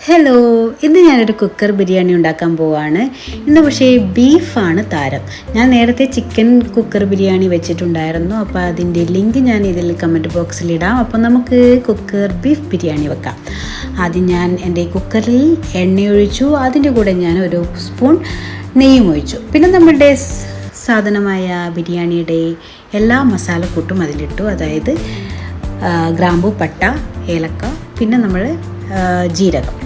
Hello, ഇന്ന് ഞാനൊരു cooker biryani ഉണ്ടാക്കാൻ പോവാണ്. ഇന്ന് പക്ഷേ ബീഫാണ് താരം. ഞാൻ നേരത്തെ ചിക്കൻ കുക്കർ ബിരിയാണി വെച്ചിട്ടുണ്ടായിരുന്നു. അപ്പോൾ അതിൻ്റെ ലിങ്ക് ഞാൻ ഇതിൽ കമൻറ്റ് ബോക്സിലിടാം. അപ്പോൾ നമുക്ക് കുക്കർ ബീഫ് ബിരിയാണി വെക്കാം. ആദ്യം ഞാൻ എൻ്റെ കുക്കറിൽ എണ്ണ ഒഴിച്ചു. അതിൻ്റെ കൂടെ ഞാൻ ഒരു സ്പൂൺ നെയ്യും ഒഴിച്ചു. പിന്നെ നമ്മളുടെ സാധനമായ ബിരിയാണിയുടെ എല്ലാ മസാലക്കൂട്ടും അതിലിട്ടു. അതായത് ഗ്രാമ്പു, പട്ട, ഏലക്ക, പിന്നെ നമ്മൾ ജീരകം.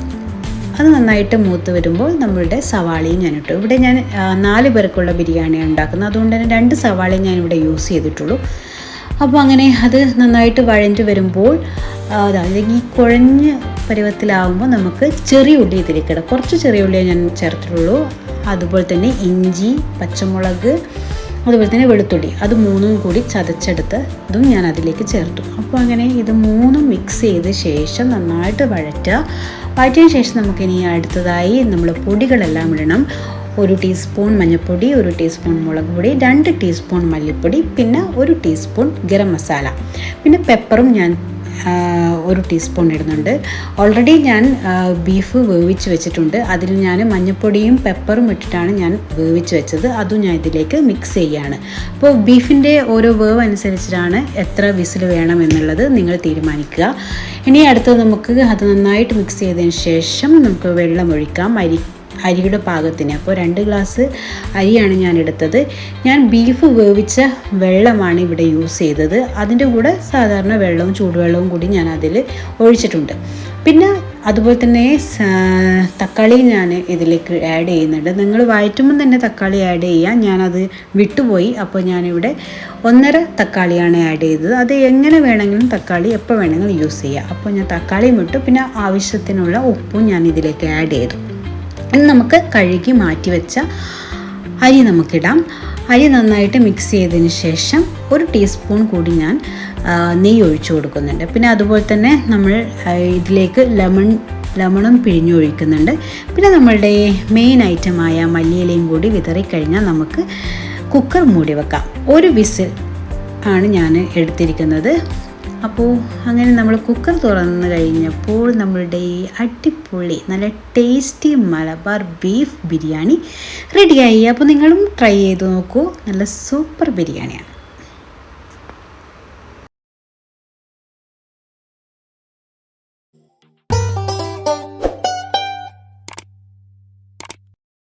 അത് നന്നായിട്ട് മൂത്ത് വരുമ്പോൾ നമ്മളുടെ സവാളയും ഞാനിട്ടു. ഇവിടെ ഞാൻ 4 പേർക്കുള്ള ബിരിയാണിയാണ് ഉണ്ടാക്കുന്നത്. അതുകൊണ്ട് തന്നെ 2 സവാളയും ഞാനിവിടെ യൂസ് ചെയ്തിട്ടുള്ളൂ. അപ്പോൾ അങ്ങനെ അത് നന്നായിട്ട് വഴഞ്ഞ് വരുമ്പോൾ അതായത് ഈ കുഴഞ്ഞ പരുവത്തിലാവുമ്പോൾ നമുക്ക് ചെറിയ ഉള്ളി ഇതിലേക്കിടാം. കുറച്ച് ചെറിയ ഉള്ളിയെ ഞാൻ ചേർത്തിട്ടുള്ളൂ. അതുപോലെ തന്നെ ഇഞ്ചി, പച്ചമുളക്, അതുപോലെ തന്നെ വെളുത്തുള്ളി, അത് 3ഉം കൂടി ചതച്ചെടുത്ത് ഇതും ഞാൻ അതിലേക്ക് ചേർത്തു. അപ്പോൾ അങ്ങനെ ഇത് 3ഉം മിക്സ് ചെയ്ത ശേഷം നന്നായിട്ട് വഴറ്റിയ ശേഷം നമുക്കിനി അടുത്തതായി നമ്മൾ പൊടികളെല്ലാം ഇടണം. 1 ടീസ്പൂൺ മഞ്ഞൾപ്പൊടി, 1 ടീസ്പൂൺ മുളക് പൊടി, 2 ടീസ്പൂൺ മല്ലിപ്പൊടി, പിന്നെ 1 ടീസ്പൂൺ ഗരം മസാല, പിന്നെ പെപ്പറും ഞാൻ 1 ടീസ്പൂൺ ഇടുന്നുണ്ട്. ഓൾറെഡി ഞാൻ ബീഫ് വേവിച്ച് വെച്ചിട്ടുണ്ട്. അതിൽ ഞാൻ മഞ്ഞൾപ്പൊടിയും പെപ്പറും ഇട്ടിട്ടാണ് ഞാൻ വേവിച്ച് വെച്ചത്. അതും ഞാൻ ഇതിലേക്ക് മിക്സ് ചെയ്യുകയാണ്. അപ്പോൾ ബീഫിൻ്റെ ഓരോ വേവ് അനുസരിച്ചിട്ടാണ് എത്ര വിസിൽ വേണം എന്നുള്ളത് നിങ്ങൾ തീരുമാനിക്കുക. ഇനി അടുത്തത് നമുക്ക് അത് നന്നായിട്ട് മിക്സ് ചെയ്തതിന് ശേഷം നമുക്ക് വെള്ളം ഒഴിക്കാം. അരിയുടെ പാകത്തിന്. അപ്പോൾ 2 ഗ്ലാസ് അരിയാണ് ഞാൻ എടുത്തത്. ഞാൻ ബീഫ് വേവിച്ച വെള്ളമാണ് ഇവിടെ യൂസ് ചെയ്തത്. അതിൻ്റെ കൂടെ സാധാരണ വെള്ളവും ചൂടുവെള്ളവും കൂടി ഞാൻ അതിൽ ഒഴിച്ചിട്ടുണ്ട്. പിന്നെ അതുപോലെ തന്നെ തക്കാളി ഞാൻ ഇതിലേക്ക് ആഡ് ചെയ്യുന്നുണ്ട്. നിങ്ങൾ വഴറ്റുമ്പം തന്നെ തക്കാളി ആഡ് ചെയ്യാം. ഞാനത് വിട്ടുപോയി. അപ്പോൾ ഞാനിവിടെ 1.5 തക്കാളിയാണ് ആഡ് ചെയ്തത്. അത് എങ്ങനെ വേണമെങ്കിലും തക്കാളി എപ്പോൾ വേണമെങ്കിലും യൂസ് ചെയ്യാം. അപ്പോൾ ഞാൻ തക്കാളിയും ഇട്ടു. പിന്നെ ആവശ്യത്തിനുള്ള ഉപ്പും ഞാൻ ഇതിലേക്ക് ആഡ് ചെയ്തു. ഇനി നമുക്ക് കഴുകി മാറ്റി വെച്ച അരി നമുക്കിടാം. അരി നന്നായിട്ട് മിക്സ് ചെയ്തതിന് ശേഷം 1 ടീസ്പൂൺ കൂടി ഞാൻ നെയ്യ് ഒഴിച്ചു കൊടുക്കുന്നുണ്ട്. പിന്നെ അതുപോലെ തന്നെ നമ്മൾ ഇതിലേക്ക് ലെമണും പിഴിഞ്ഞൊഴിക്കുന്നുണ്ട്. പിന്നെ നമ്മളുടെ മെയിൻ ഐറ്റമായ മല്ലിയിലയും കൂടി വിതറിക്കഴിഞ്ഞാൽ നമുക്ക് കുക്കർ മൂടി വെക്കാം. 1 വിസിൽ ആണ് ഞാൻ എടുത്തിരിക്കുന്നത്. അപ്പോൾ അങ്ങനെ നമ്മൾ കുക്കർ തുറന്ന് കഴിഞ്ഞപ്പോൾ നമ്മളുടെ ഈ അടിപൊളി നല്ല ടേസ്റ്റി മലബാർ ബീഫ് ബിരിയാണി റെഡിയായി. അപ്പോൾ നിങ്ങളും ട്രൈ ചെയ്ത് നോക്കൂ. നല്ല സൂപ്പർ ബിരിയാണിയാണ്.